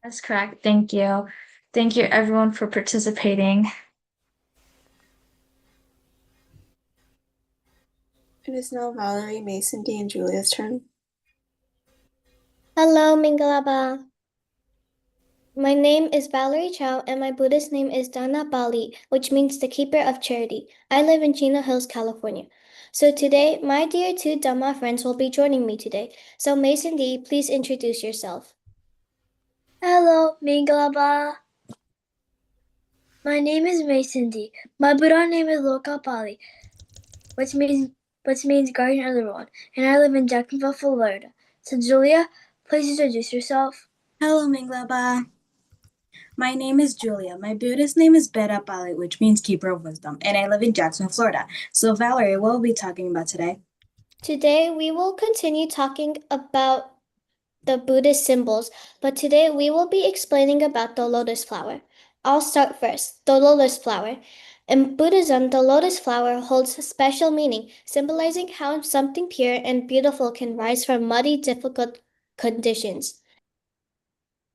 That's correct. Thank you. Thank you everyone for participating. It is now Valerie, Mason, D, and Julia's turn. Hello, Mingalaba. My name is Valerie Chow, and my Buddhist name is Dana Bali, which means the keeper of charity. I live in Chino Hills, California. So today, my dear two Dhamma friends will be joining me today. So Mason D, please introduce yourself. Hello, Mingalaba. My name is Mason D. My Buddha name is Loka Bali, which means guardian of the world, and I live in Jacksonville, Florida. So Julia, please introduce yourself. Hello, Minglaba. My name is Julia. My Buddhist name is Beda Bali, which means keeper of wisdom, and I live in Jacksonville, Florida. So, Valerie, what will we be talking about today? Today, we will continue talking about the Buddhist symbols, but today we will be explaining about the lotus flower. I'll start first. The lotus flower. In Buddhism, the lotus flower holds a special meaning, symbolizing how something pure and beautiful can rise from muddy, difficult conditions.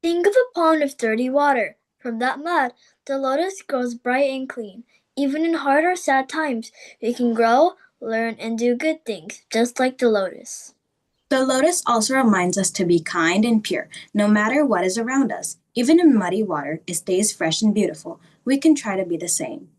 Think of a pond of dirty water. From that mud, the lotus grows bright and clean. Even in hard or sad times, we can grow, learn, and do good things, just like the lotus. The lotus also reminds us to be kind and pure, no matter what is around us. Even in muddy water, it stays fresh and beautiful. We can try to be the same.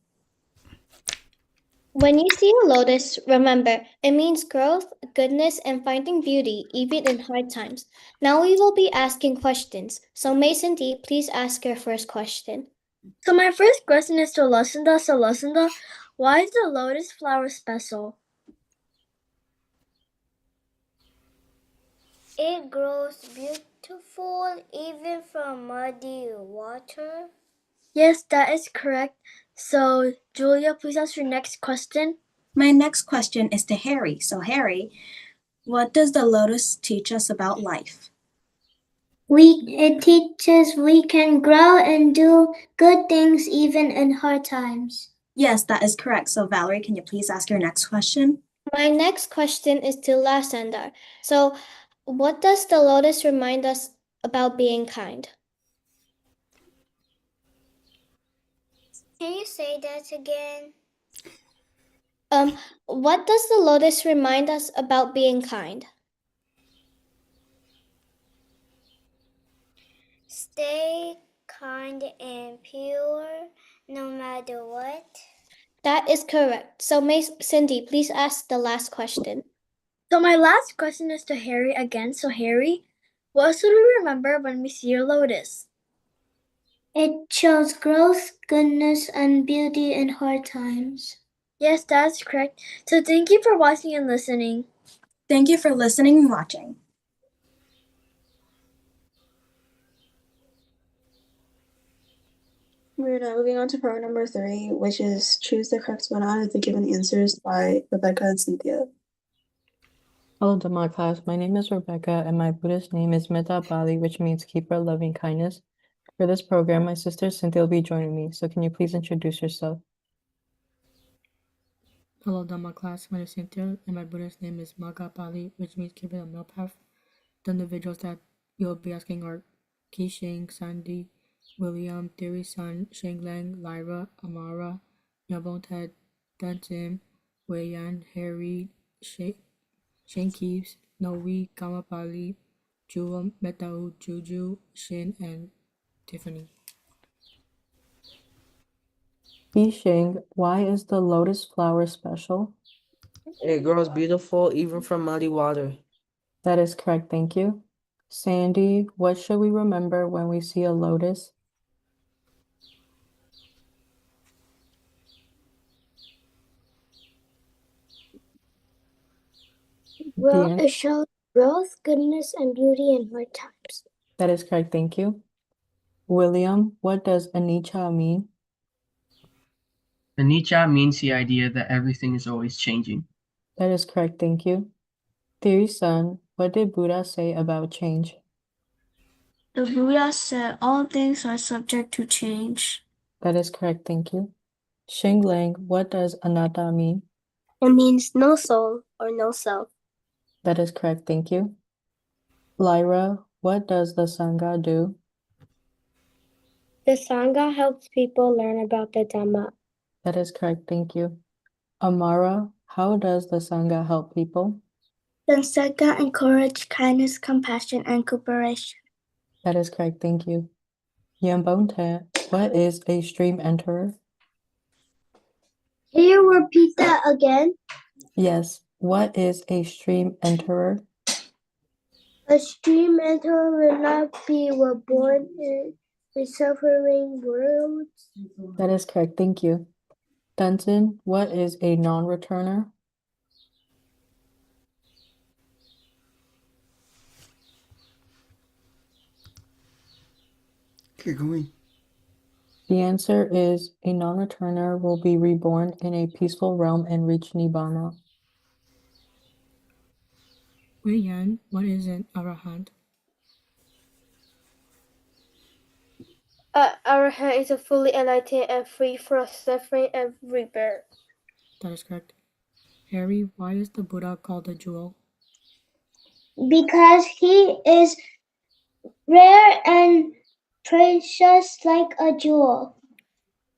When you see a lotus, remember, it means growth, goodness, and finding beauty, even in hard times. Now we will be asking questions. So Mason D, please ask your first question. So my first question is to Lusanda. So Lusanda, why is the lotus flower special? It grows beautiful even from muddy water. Yes, that is correct. So Julia, please ask your next question. My next question is to Harry. So, Harry, what does the lotus teach us about life? It teaches we can grow and do good things even in hard times. Yes, that is correct. So Valerie, can you please ask your next question? My next question is to Lasandar. So, what does the lotus remind us about being kind? Can you say that again? What does the lotus remind us about being kind? Stay kind and pure no matter what. That is correct. So, Cindy, please ask the last question. So my last question is to Harry again. So Harry, what should we remember when we see a lotus? It shows growth, goodness, and beauty in hard times. Yes, that's correct. So thank you for watching and listening. Thank you for listening and watching. We're now moving on to part number 3, which is choose the correct one out of the given answers by Rebecca and Cynthia. Hello, Dhamma class. My name is Rebecca, and my Buddhist name is Metta Bali, which means keeper of loving kindness. For this program, my sister Cynthia will be joining me. So can you please introduce yourself? Hello, Dhamma class. My name is Cynthia, and my Buddhist name is Maga Pali, which means keeper of the middle path. The individuals that you'll be asking are Kishing, Sandy, William, Theory Sun, Sheng Lang, Lyra, Amara, Nyabontet, Duntim, Wei-Yan, Harry, Shane Keeves, Noe, Kamapali, Jewel, Metau, Juju, Shin, and Tiffany. Yixing, why is the lotus flower special? It grows beautiful even from muddy water. That is correct, thank you. Sandy, what should we remember when we see a lotus? Well, it shows growth, goodness, and beauty in hard times. That is correct, thank you. William, what does anicca mean? Anicca means the idea that everything is always changing. That is correct, thank you. Theory Son, what did Buddha say about change? The Buddha said all things are subject to change. That is correct, thank you. Xing Lang, what does anatta mean? It means no soul or no self. That is correct, thank you. Lyra, what does the Sangha do? The Sangha helps people learn about the Dhamma. That is correct, thank you. Amara, how does the Sangha help people? The Sangha encourage kindness, compassion, and cooperation. That is correct, thank you. Yambonte, what is a stream enterer? Can you repeat that again? Yes, what is a stream enterer? A stream enterer will not be reborn in a suffering world. That is correct, thank you. Dunton, what is a non-returner? Keep going. The answer is a non-returner will be reborn in a peaceful realm and reach Nibbana. Wei-Yan, what is an arahant? Arahant is a fully enlightened and free from suffering and rebirth. That is correct. Harry, why is the Buddha called a jewel? Because he is rare and precious like a jewel.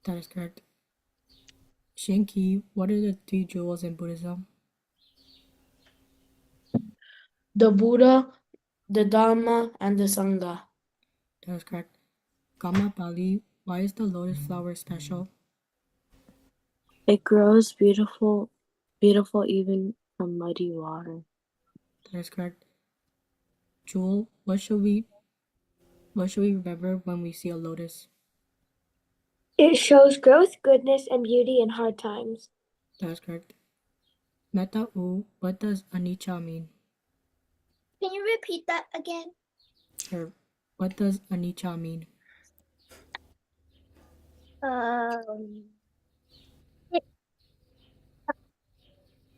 That is correct. Shinki, what are the 3 jewels in Buddhism? The Buddha, the Dhamma, and the Sangha. That is correct. Kamapali, why is the lotus flower special? It grows beautiful even from muddy water. That is correct. Jewel, what should we remember when we see a lotus? It shows growth, goodness, and beauty in hard times. That is correct. Metta U, what does anicca mean? Can you repeat that again? Sure. What does anicca mean?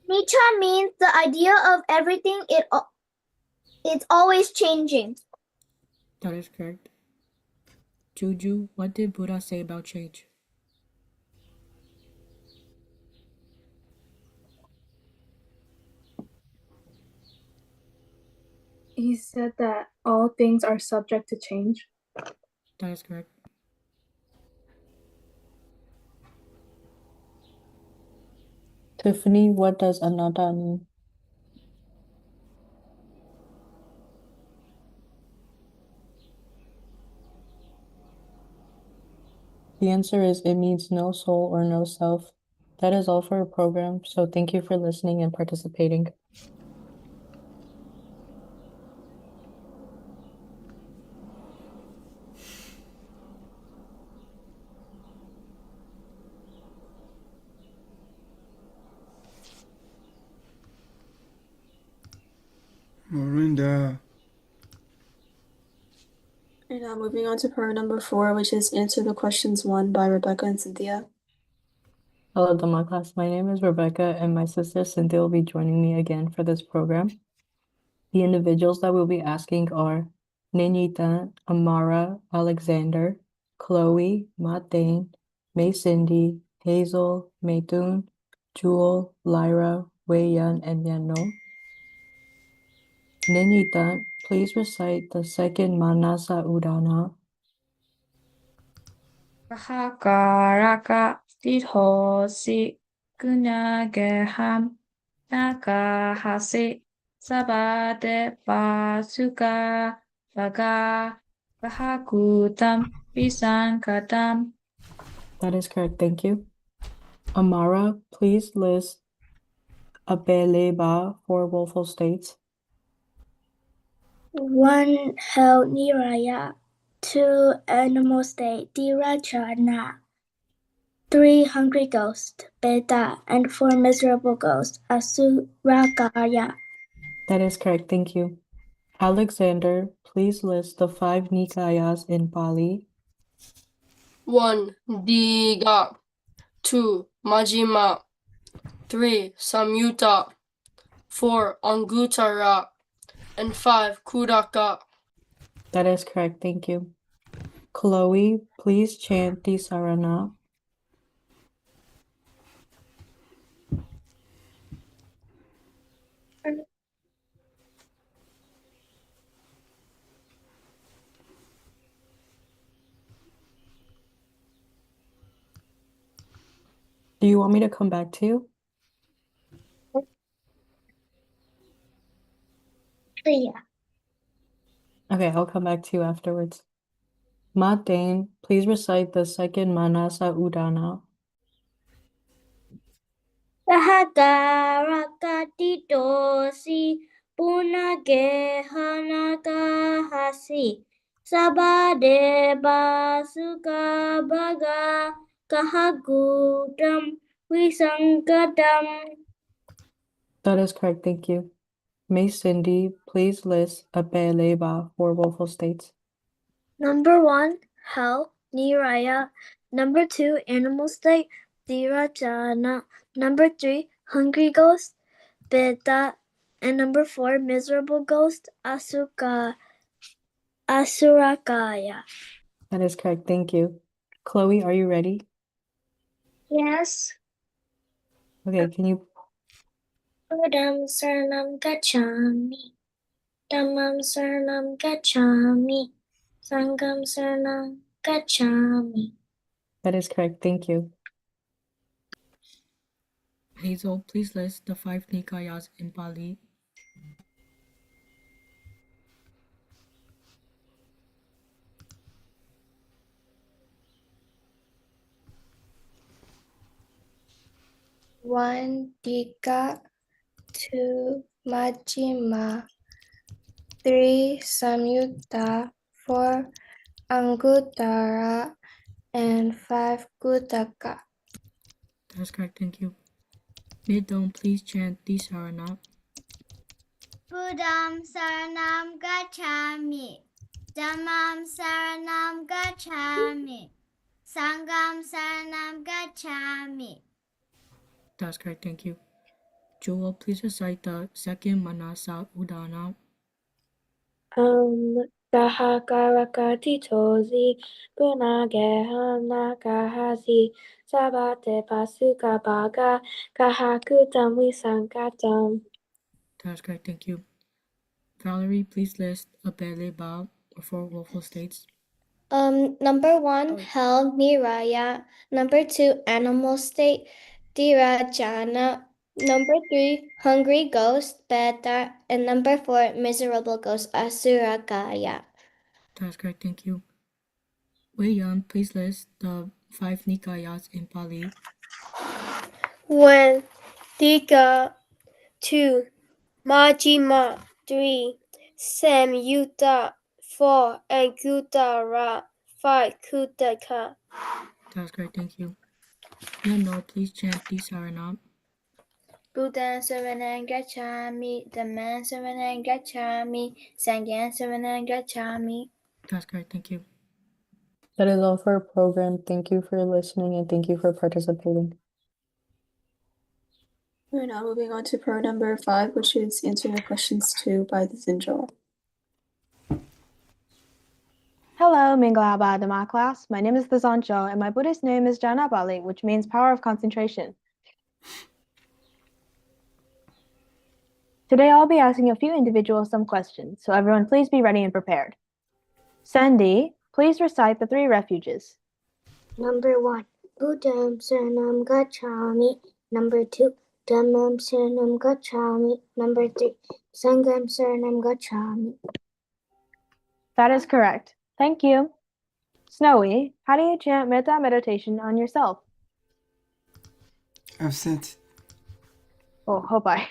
Nietzsche means the idea of everything it's always changing. That is correct. Juju, what did Buddha say about change? He said that all things are subject to change. That is correct. Tiffany, what does anatta mean? The answer is it means no soul or no self. That is all for our program, so thank you for listening and participating. Morinda. And now moving on to part number 4, which is Answer the Questions 1 by Rebecca and Cynthia. Hello, Dhamma class. My name is Rebecca, and my sister Cynthia will be joining me again for this program. The individuals that we'll be asking are Ninita, Amara, Alexander, Chloe, Matane, May Cindy, Hazel, Maytun, Jewel, Lyra, Wei-Yan, and Yano. Ninita, please recite the second Manasa Udana. Kahakaraka Dithosi Gunageham Nakahasi Sabade Basuka Baga Bahakutam Bisankatam. That is correct, thank you. Amara, please list Abeleba for woeful states. 1. Hell Niraya. 2. Animal state Dirachana. 3. Hungry ghost Beta. And 4. Miserable ghost Asuragaya. That is correct, thank you. Alexander, please list the 5 Nikayas in Pali. 1. Diga. 2. Majjhima. 3. Samyutta. 4. Anguttara. And 5. Kudaka. That is correct, thank you. Chloe, please chant the Sarana. Do you want me to come back to you? Yeah. Okay, I'll come back to you afterwards. Matane, please recite the second Manasa Udana. Sahagaraka Ditosi Punagehanagahasi Sabade Basuka Baga Kahagutam Visangadam. That is correct, thank you. May Cindy, please list Abeleba for woeful states. Number 1, hell, niraya. Number 2, animal state, dhirajana. Number 3, hungry ghost, beta. And number 4, miserable ghost, asurakaya. That is correct, thank you. Chloe, are you ready? Yes. Okay, can you... Budam Saranam Gacchami. Dhammam Saranam Gacchami. Sangam Saranam Gacchami. That is correct, thank you. Hazel, please list the 5 Nikayas in Pali. 1. Dika. 2. Majjhima. 3. Samyutta. 4. Anguttara. And 5. Kudaka. That is correct, thank you. Midome, please chant the Sarana. Buddham Saranam Gacchami. Dhammam Saranam Gacchami. Sangam Saranam Gacchami. That's correct, thank you. Jewel, please recite the second Manasa Udana. Kahakarakati tozi, Punagehana kahasi, Sabate pasuka baga, Kahakutam wisankatam. That's correct, thank you. Valerie, please list a Bele Ba or 4 willful states. Number 1, hell, niraya. Number 2, animal state, dirajana. Number 3, hungry ghost, beta. And number 4, miserable ghost, asurakaya. That's correct, thank you. Wei Yan, please list the 5 Nikayas in Pali. 1. Tika. 2. Majjhima. 3. Samyutta. 4. Anguttara. 5. Khuddaka. That's correct, thank you. No, please chant the Saranam. Buddha Saranam Gacchami, Dhamma Saranam Gacchami, Sangha Saranam Gacchami. That's correct, thank you. That is all for our program. Thank you for listening and thank you for participating. We're now moving on to pro number 5, which is answering the questions 2 by the Zinjal. Hello, Mingalaba Dhamma class. My name is Thazancho, and my Buddhist name is Janabali, which means power of concentration. Today I'll be asking a few individuals some questions, so everyone please be ready and prepared. Sandy, please recite the 3 refuges. Number 1, Buddham Saranam Gacchami. Number 2, Dhammam Saranam Gacchami. Number 3, Sangham Saranam Gacchami. That is correct. Thank you. Snowy, how do you chant metta meditation on yourself? Absent. Oh, hope I.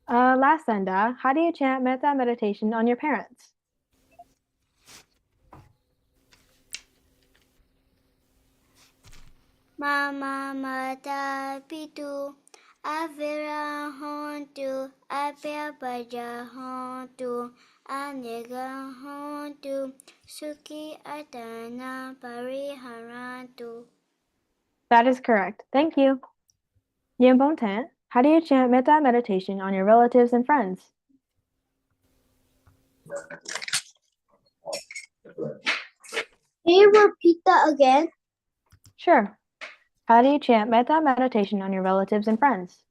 Lasanda, how do you chant metta meditation on your parents? Mama mata pitu, avira hontu, apya baja hontu, anega hontu, suki atana pariharantu. That is correct. Thank you. Yambontan, how do you chant metta meditation on your relatives and friends? Can you repeat that again? Sure. How do you chant metta meditation on your relatives and friends?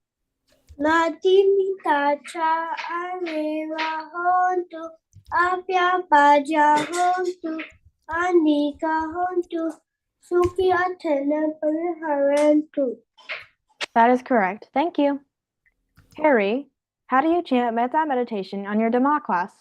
Natimita cha aleva hontu, apya paja hontu, anika hontu, suki atana pariharantu. That is correct. Thank you. Harry, how do you chant metta meditation on your Dhamma class?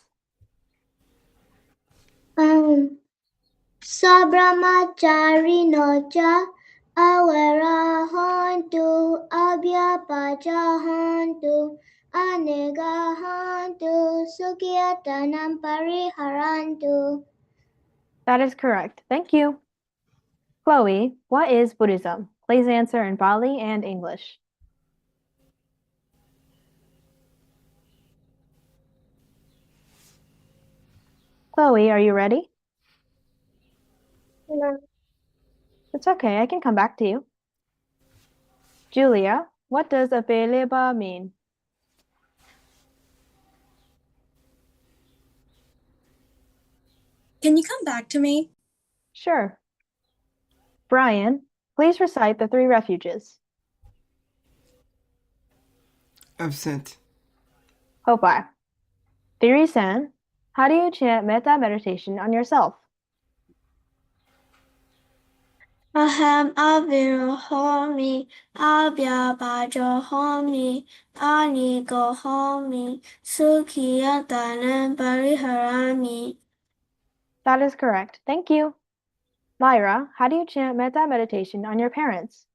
Sabramachari nocha, awara hontu, abya paja hontu, anega hontu, sukyatanam pariharantu. That is correct. Thank you. Chloe, what is Buddhism? Please answer in Bali and English. Chloe, are you ready? No. It's okay, I can come back to you. Julia, what does Abeleba mean? Can you come back to me? Sure. Brian, please recite the 3 refuges. Absent. Hopai. Thiri-san, how do you chant metta meditation on yourself? Aham aviro homi, abya bajo homi, anigo homi, sukhiyatanan pariharami. That is correct. Thank you. Myra, how do you chant metta meditation on your parents?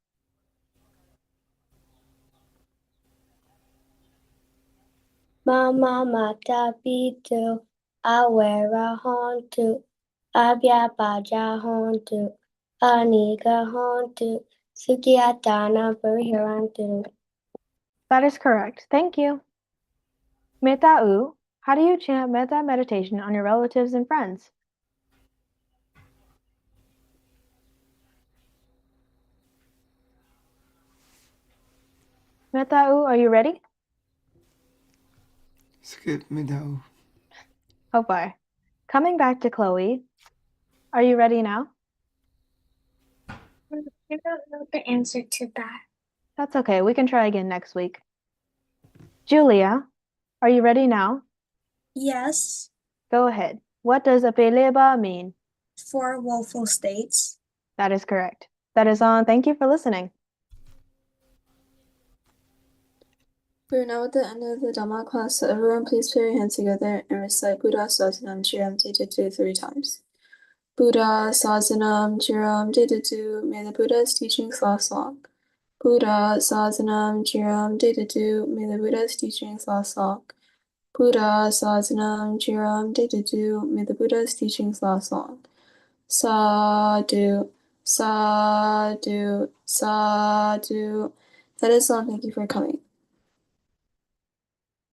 Mama mata pitu, awera hontu, abya baja hontu, anika hontu, sukiatana pariharantu. That is correct. Thank you. Metta-u, how do you chant metta meditation on your relatives and friends? Metta-u, are you ready? Skip Medao. Hopai. Coming back to Chloe, are you ready now? I don't know the answer to that. That's okay. We can try again next week. Julia, are you ready now? Yes. Go ahead. What does apeleba mean? 4 woeful states. That is correct. That is on. Thank you for listening. We're now at the end of the Dhamma class, so everyone please put your hands together and recite Buddha Sasanam Chiram Ditatu 3 times. Buddha Sasanam Chiram Ditatu, may the Buddha's teachings last long. Buddha Sasanam Chiram Ditatu, may the Buddha's teachings last long. Buddha Sasanam Chiram Ditatu, may the Buddha's teachings last long. Sadhu, sadhu, sadhu. That is all. Thank you for coming.